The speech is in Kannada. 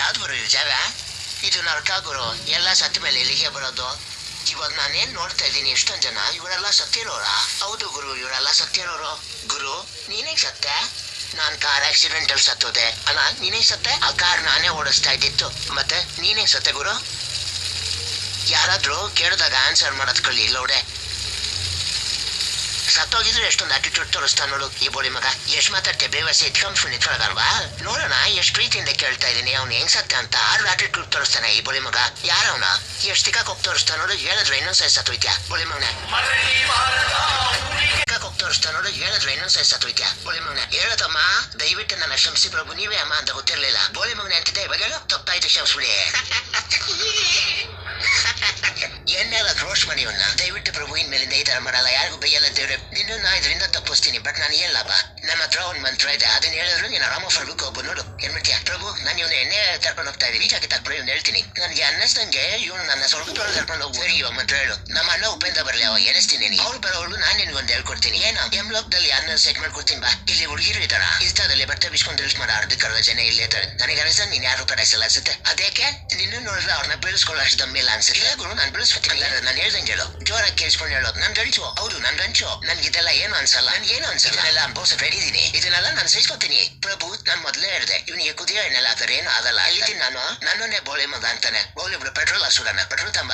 ಯಾವ್ದು ಗುರು ಇದು ಜಾಗ? ಇದು ನರಕ ಗುರು. ಎಲ್ಲ ಸತ್ತ ಮೇಲೆ ಎಲ್ಲಿಗೆ ಬರೋದು? ಇವಾಗ ನಾನೇನ್ ನೋಡ್ತಾ ಇದ್ದೀನಿ, ಎಷ್ಟೊಂದ್ ಜನ ಇವರೆಲ್ಲ ಸತ್ತಿರೋರ? ಹೌದು ಗುರು, ಇವರೆಲ್ಲ ಸತ್ತಿರೋರು. ಗುರು ನೀನೇ ಸತ್ತೆ? ನಾನ್ ಕಾರ್ ಆಕ್ಸಿಡೆಂಟ್ ಅಲ್ಲಿ ಸತ್ತೋದೆ. ಅಲ್ಲ ನೀನೇ ಸತ್ತೆ? ಆ ಕಾರ್ ನಾನೇ ಓಡಿಸ್ತಾ ಇದ್ದಿತ್ತು. ಮತ್ತೆ ನೀನೇ ಸತ್ತೆ ಗುರು? ಯಾರಾದ್ರೂ ಕೇಳಿದಾಗ ಆನ್ಸರ್ ಮಾಡೋದ್ ಲೋಡೆ. ಸತ್ತೋಗಿದ್ರೆ ಎಷ್ಟೊಂದು ಆಟಿಟ್ಯೂಡ್ ತೋರಿಸ್ತಾ ನೋಡು ಈ ಬೋಳಿ ಮಗ. ಎಷ್ಟ್ ಮಾತಾಡ್ತೆ ಬೇವಸಿ ಇಟ್ಕೊಂಡ್ ನಿಂತ್ಕೊಳಗಲ್ವಾ? ನೋಡೋಣ ಎಷ್ಟ್ ಪ್ರೀತಿಯಿಂದ ಕೇಳ್ತಾ ಇದೀನಿ, ಅವ್ನು ಹೆಂಗ್ ಸತ್ತ ಅಂತ. ಆರು ಆಟಿಟ್ಯೂಡ್ ತೋರಿಸ್ತಾನೆ ಈ ಬೋಳಿ ಮಗ. ಯಾರವನ? ಎಷ್ಟ್ ತಿಕ್ಕಾಕ್ ಹೋಗಿ ತೋರಿಸ್ತಾ ನೋಡು, ಹೇಳಿದ್ರೆ ಇನ್ನೊಂದ್ ಸೈ ಸತ್ತೋಯ್ತ್ಯಾ ಬೋಳಿ ಮಗನೆ. ಹೋಗಿ ತೋರಿಸ್ತಾ ನೋಡು, ಹೇಳಿದ್ರೆ ಇನ್ನೊಂದ್ ಸೈ ಸತ್ತೋಯ್ತ್ಯಾ ಬೋಳಿ ಮಗನೆ. ಹೇಳದಮ್ಮ ದಯವಿಟ್ಟು ನನ್ನ ಕ್ಷಮಿಸಿ ಪ್ರಭು, ನೀವೇ ಅಮ್ಮ ಅಂತ ಗೊತ್ತಿರ್ಲಿಲ್ಲ. ಬೋಳಿ ಮಗನೆ ಅಂತಿದ್ದೆ, ಇವಾಗ ಹೇಳು ತಪ್ಪಾಯ್ತು, ಕ್ಷಮಿಸ್ಬಿಡಿ. ಎನ್ನೆಲ್ಲ ಕ್ರೋಶ್ ಮನೆಯವನ್ನ ದಯವಿಟ್ಟು ಪ್ರಭು ಇನ್ಮೇಲಿಂದ ಈ ತರ ಮಾಡಲ್ಲ, ಯಾರಿಗೂ ಬೈಯಲ್ಲ ದೇವ್ರೆ. ನಿನ್ನ ನಾ ಇದರಿಂದ ತಪ್ಪಿಸ್ತೀನಿ, ಬಟ್ ನಾನು ಏನ್ ಲಾಭ? ನಮ್ಮ ಹತ್ರ ಒಂದ್ ಮಂತ್ರ ಇದೆ, ಅದನ್ನ ಹೇಳಿದ್ರು ನೀನು ಆರಾಮ ಫರ್ಬೇಕು ಒಬ್ಬ. ನೋಡು ಏನ್ ಮಾಡ್ತೀಯ ಪ್ರಭು, ನಾನು ಇವನು ಎಣ್ಣೆ ಕರ್ಕೊಂಡು ಹೋಗ್ತಾ ಇದೀನಿ, ಈಚೆ ತಕ್ಬಿಡಿ ಇವ್ನು ಹೇಳ್ತೀನಿ. ನನಗೆ ಅನ್ನಿಸ್ದಂಗೆ ಇವನು ನನ್ನ ಸ್ವರ್ಗದೊಳಗೆ ಕರ್ಕೊಂಡು ಹೋಗಿ. ಸರಿ ಇವ ಮಂತ್ರ ಹೇಳು. ನಮ್ಮ ಅಣ್ಣ ಉಪೇಂದ್ರ ಬರ್ಲಿ, ಅವ ಎನಿಸ್ತೀನಿ. ಅವ್ರು ಬರೋಳು ನಾನು ನಿನ್ಗೊಂದು ಹೇಳ್ಕೊಡ್ತೀನಿ. ಏನ ಎಮ್ಲೋಕದಲ್ಲಿ ಅನ್ನ ಸೆಟ್ ಮಾಡ್ಕೊಡ್ತೀನಿ ಬಾ. ಇಲ್ಲಿ ಹುಡುಗಿರು ಇದಾರ, ಇನ್ಸ್ಟಾದಲ್ಲಿ ಬಟ್ಟೆ ಬಿಸ್ಕೊಂಡು ರೀಲ್ಸ್ ಮಾಡೋ ಅರ್ಧಕ್ಕರ್ಧ ಜನ ಇಲ್ಲಿ ಇರ್ತಾರೆ. ನನಗೆ ಅನಿಸ್ದ ನೀನ್ ಯಾರು ಕಡಾಯಿಸಲ್ಲ ಅನ್ಸುತ್ತೆ. ಅದಕ್ಕೆ ನಿನ್ನ ನೋಡಿದ್ರೆ ಅವ್ರನ್ನ ಬೆಳೆಸ್ಕೊಳ್ಳೋ ಅಷ್ಟು ದಮ್ಮಿಲ್ಲ ಅನ್ಸುತ್ತೆ. ಗುರು ನಾನು ಬೆಳೆಸ್ಕೊತೀನಿ, ನಾನು ಹೇಳ್ದಂಗೆ ಹೇಳು, ಜೋರಾಗಿ ಕೇಳಿಸ್ಕೊಂಡು ಹೇಳೋದು. ನನ್ ಗಂಚು, ಹೌದು ನನ್ ಗಂಚು. ನನ್ಗಿದೆಲ್ಲ ಏನು ಅನ್ಸಲ್ಲ, ನನ್ಗೇನು ಅನ್ಸಲ್ಲ. ಇದನ್ನೆಲ್ಲ ಅನುಭವಿಸ ರೆಡಿದೀನಿ, ಇದನ್ನೆಲ್ಲ ನಾನು ಸಹಿಸ್ಕೊತೀನಿ ಪ್ರಭು. ನಾನ್ ಮೊದ್ಲೇ ಹೇಳಿದೆ ಇವನಿಗೆ ಕುದಿಯೋ ಎಣ್ಣೆಲ್ಲ ಹಾಕರೆ ಏನು ಆಗಲ್ಲ. ಇಲ್ಲಿದ್ದೀನಿ ನಾನು, ನನ್ನನ್ನೇ ಬೋಳಿ ಮಗ ಅಂತಾನೆ. ಬೋಳಿ ಬಿಡು, ಪೆಟ್ರೋಲ್ ಹಾಕ್ಸೋಣ, ಪೆಟ್ರೋಲ್ ತಂಬ.